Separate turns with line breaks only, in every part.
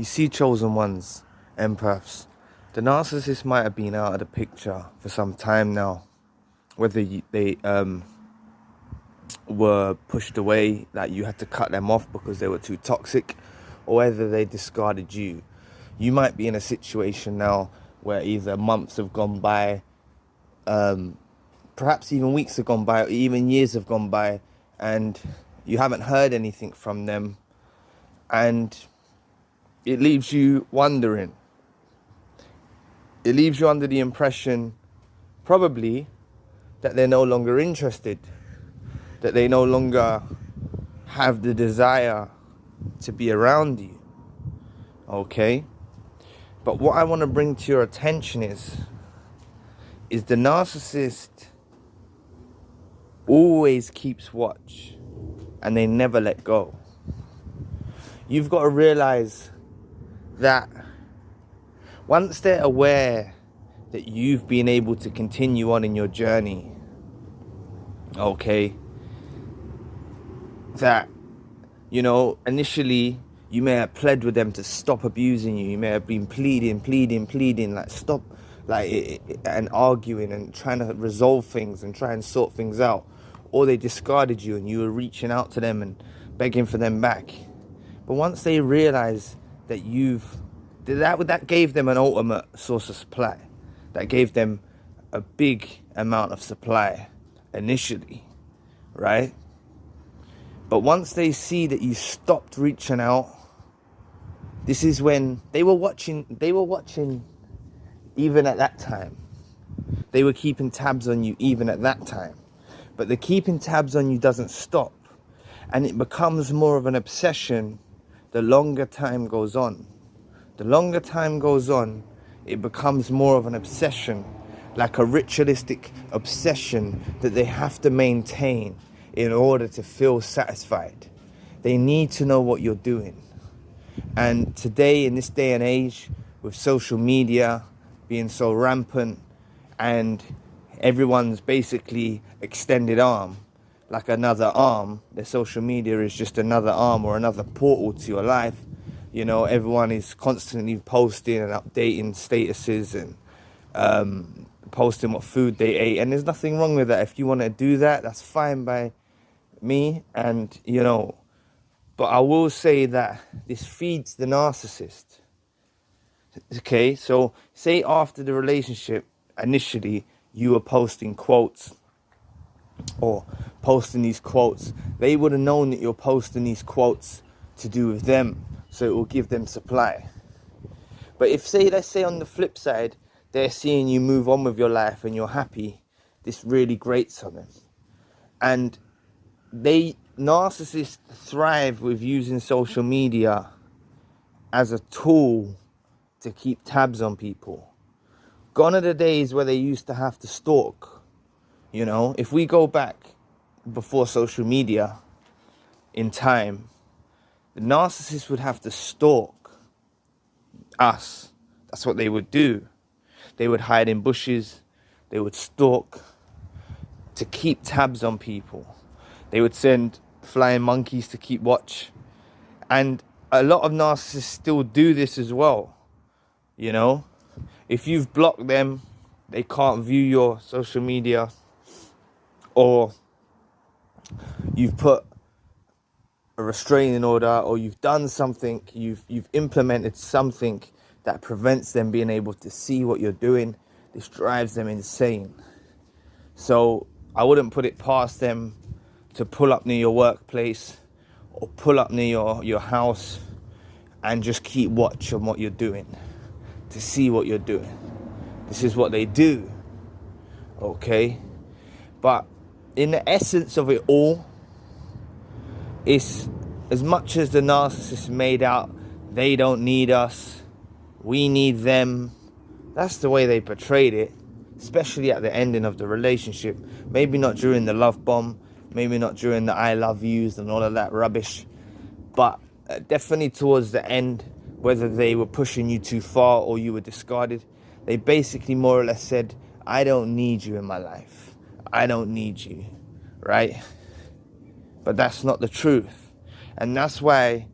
You see, chosen ones, empaths, the narcissist might have been out of the picture for some time now. Whether they were pushed away, that you had to cut them off because they were too toxic, or whether they discarded you. You might be in a situation now where either months have gone by, perhaps even weeks have gone by, or even years have gone by, and you haven't heard anything from them, and it leaves you wondering. It leaves you under the impression, probably, that they're no longer interested, that they no longer have the desire to be around you. Okay? But what I want to bring to your attention is the narcissist always keeps watch, and they never let go. You've got to realize that once they're aware that you've been able to continue on in your journey, okay, that, initially you may have pled with them to stop abusing you. You may have been pleading, like stop, and arguing and trying to resolve things and try and sort things out. Or they discarded you and you were reaching out to them and begging for them back. But once they realize that that gave them an ultimate source of supply. That gave them a big amount of supply initially, right? But once they see that you stopped reaching out, this is when they were watching even at that time. They were keeping tabs on you even at that time. But the keeping tabs on you doesn't stop. And it becomes more of an obsession the longer time goes on. The longer time goes on, it becomes more of an obsession, like a ritualistic obsession that they have to maintain in order to feel satisfied. They need to know what you're doing. And today, in this day and age, with social media being so rampant and everyone's basically extended arm, like another arm, the social media is just another arm or another portal to your life. Everyone is constantly posting and updating statuses and posting what food they ate. And there's nothing wrong with that. If you want to do that, that's fine by me. And, but I will say that this feeds the narcissist. Okay, so say after the relationship, initially, you were posting quotes or posting these quotes. They would have known that you're posting these quotes to do with them, so it will give them supply. But let's say on the flip side, they're seeing you move on with your life and you're happy, this really grates on them. And narcissists thrive with using social media as a tool to keep tabs on people. Gone are the days where they used to have to stalk. If we go back before social media in time, the narcissist would have to stalk us. That's what they would do. They would hide in bushes. They would stalk to keep tabs on people. They would send flying monkeys to keep watch. And a lot of narcissists still do this as well. If you've blocked them, they can't view your social media, or you've put a restraining order, or you've done something, you've implemented something that prevents them being able to see what you're doing. This drives them insane. So I wouldn't put it past them to pull up near your workplace or pull up near your house and just keep watch on what you're doing, to see what you're doing. This is what they do, okay? But in the essence of it all, it's as much as the narcissist made out they don't need us, we need them. That's the way they portrayed it, especially at the ending of the relationship. Maybe not during the love bomb, maybe not during the I love yous and all of that rubbish, but definitely towards the end, whether they were pushing you too far or you were discarded, they basically more or less said, I don't need you in my life. I don't need you, right? But that's not the truth. And that's why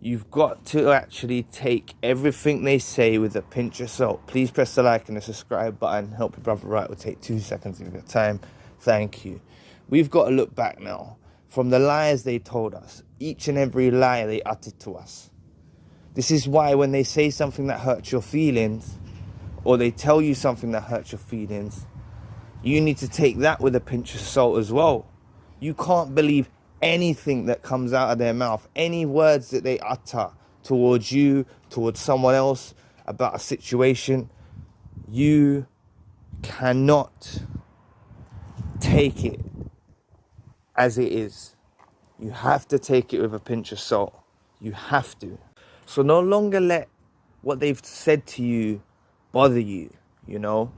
You've got to actually take everything they say with a pinch of salt. Please press the like and the subscribe button. Help your brother right. It will take 2 seconds of your time. Thank you. We've got to look back now from the lies they told us. Each and every lie they uttered to us. This is why when they say something that hurts your feelings, or they tell you something that hurts your feelings, you need to take that with a pinch of salt as well. You can't believe anything that comes out of their mouth, any words that they utter towards you, towards someone else, about a situation. You cannot take it as it is. You have to take it with a pinch of salt. You have to. So no longer let what they've said to you bother you, you know.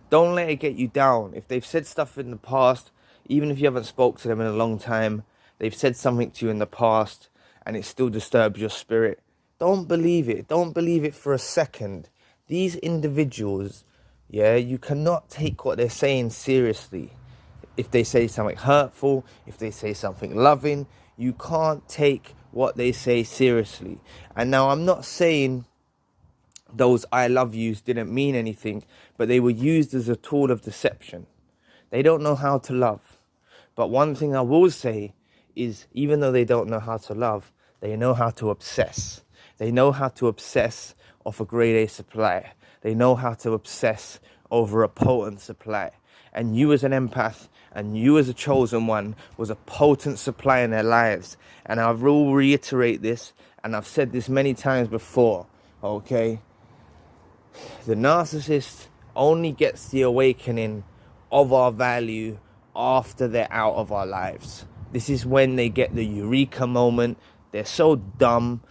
Don't let it get you down. If they've said stuff in the past, even if you haven't spoke to them in a long time, they've said something to you in the past and it still disturbs your spirit, don't believe it. Don't believe it for a second. These individuals, yeah, you cannot take what they're saying seriously. If they say something hurtful, if they say something loving, you can't take what they say seriously. And now I'm not saying those I love yous didn't mean anything, but they were used as a tool of deception. They don't know how to love. But one thing I will say is, even though they don't know how to love, they know how to obsess. They know how to obsess off a grade A supply. They know how to obsess over a potent supply. And you as an empath and you as a chosen one was a potent supply in their lives. And I will reiterate this, and I've said this many times before, okay? The narcissist only gets the awakening of our value after they're out of our lives. This is when they get the eureka moment. They're so dumb,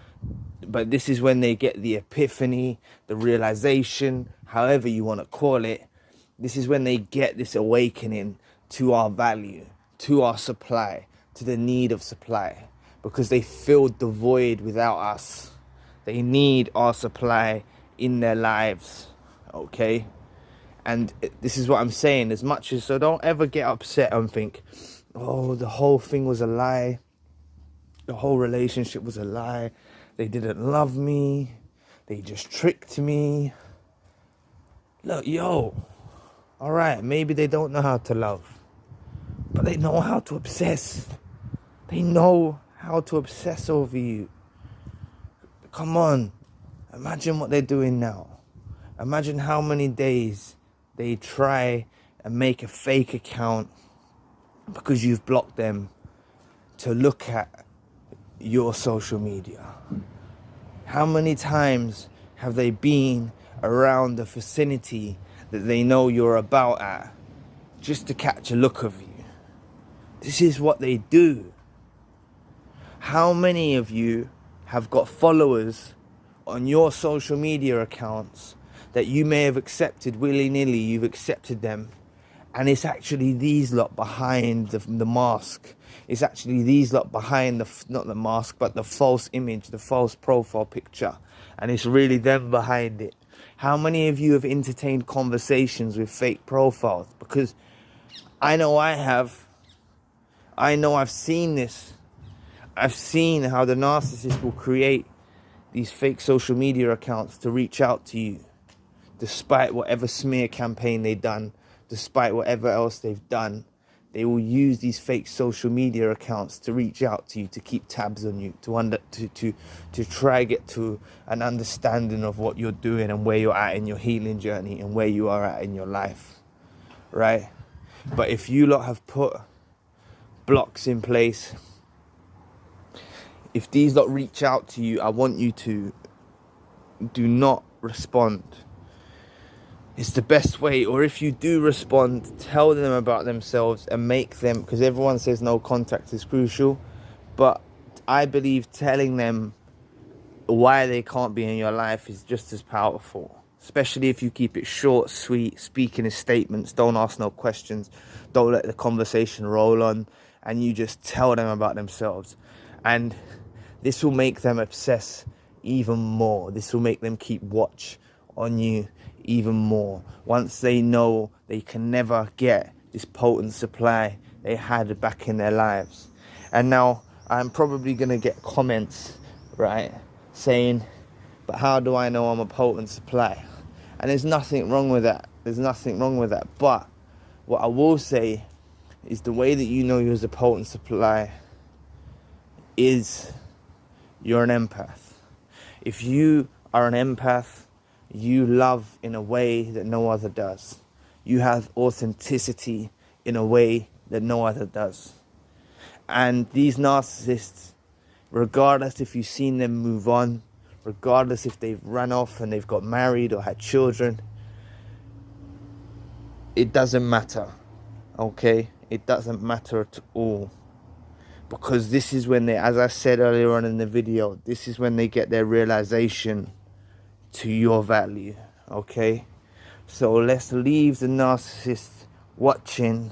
but this is when they get the epiphany, the realization, however you want to call it. This is when they get this awakening to our value, to our supply, to the need of supply, because they filled the void without us. They need our supply in their lives, okay? And this is what I'm saying, as much as, so don't ever get upset and think, oh, the whole thing was a lie. The whole relationship was a lie. They didn't love me. They just tricked me. Look, yo, all right, maybe they don't know how to love, but they know how to obsess. They know how to obsess over you. Come on, imagine what they're doing now. Imagine how many days they try and make a fake account because you've blocked them to look at your social media. How many times have they been around the vicinity that they know you're about at just to catch a look of you? This is what they do. How many of you have got followers on your social media accounts that you may have accepted willy-nilly? You've accepted them, and it's actually these lot behind the mask. It's actually these lot behind not the mask, but the false image, the false profile picture, and it's really them behind it. How many of you have entertained conversations with fake profiles? Because I know I have. I know I've seen this. I've seen how the narcissist will create these fake social media accounts to reach out to you, despite whatever smear campaign they've done, despite whatever else they've done. They will use these fake social media accounts to reach out to you, to keep tabs on you, to try get to an understanding of what you're doing and where you're at in your healing journey and where you are at in your life, right? But if you lot have put blocks in place, if these lot reach out to you, I want you to do not respond. It's the best way. Or if you do respond, tell them about themselves and make them, because everyone says no contact is crucial, but I believe telling them why they can't be in your life is just as powerful. Especially if you keep it short, sweet, speaking in statements, don't ask no questions, don't let the conversation roll on, and you just tell them about themselves. And this will make them obsess even more. This will make them keep watch on you even more. Once they know they can never get this potent supply they had back in their lives. And now I'm probably going to get comments right, saying, but how do I know I'm a potent supply? And there's nothing wrong with that. There's nothing wrong with that. But what I will say is the way that you know you're a potent supply is you're an empath. If you are an empath, you love in a way that no other does. You have authenticity in a way that no other does. And these narcissists, regardless if you've seen them move on, regardless if they've run off and they've got married or had children, it doesn't matter, okay? It doesn't matter at all. Because this is when they, as I said earlier on in the video, this is when they get their realization to your value, okay? So let's leave the narcissists watching.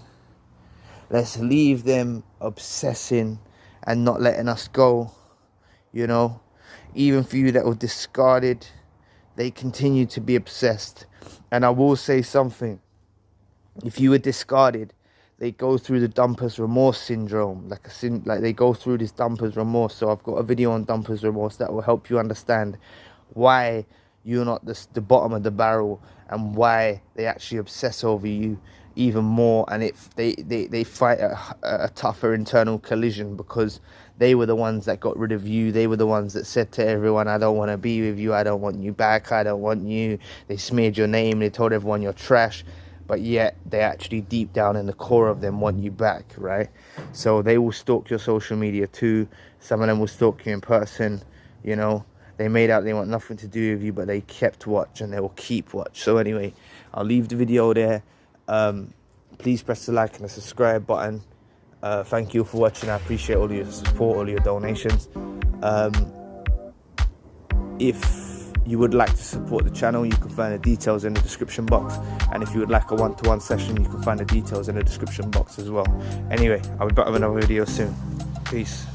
Let's leave them obsessing and not letting us go, you know? Even for you that were discarded, they continue to be obsessed. And I will say something. If you were discarded, they go through the dumper's remorse syndrome, like they go through this dumper's remorse. So I've got a video on dumper's remorse that will help you understand why you're not the bottom of the barrel and why they actually obsess over you even more. And they fight a tougher internal collision because they were the ones that got rid of you. They were the ones that said to everyone, I don't want to be with you, I don't want you back, I don't want you. They smeared your name, they told everyone you're trash. But yet they actually deep down in the core of them want you back, right? So they will stalk your social media too. Some of them will stalk you in person, you know. They made out they want nothing to do with you, but they kept watch and they will keep watch. So anyway, I'll leave the video there. Please press the like and the subscribe button. Thank you for watching. I appreciate all your support, all your donations. If you would like to support the channel, you can find the details in the description box. And if you would like a one-to-one session, you can find the details in the description box as well. Anyway, I'll be back with another video soon. Peace.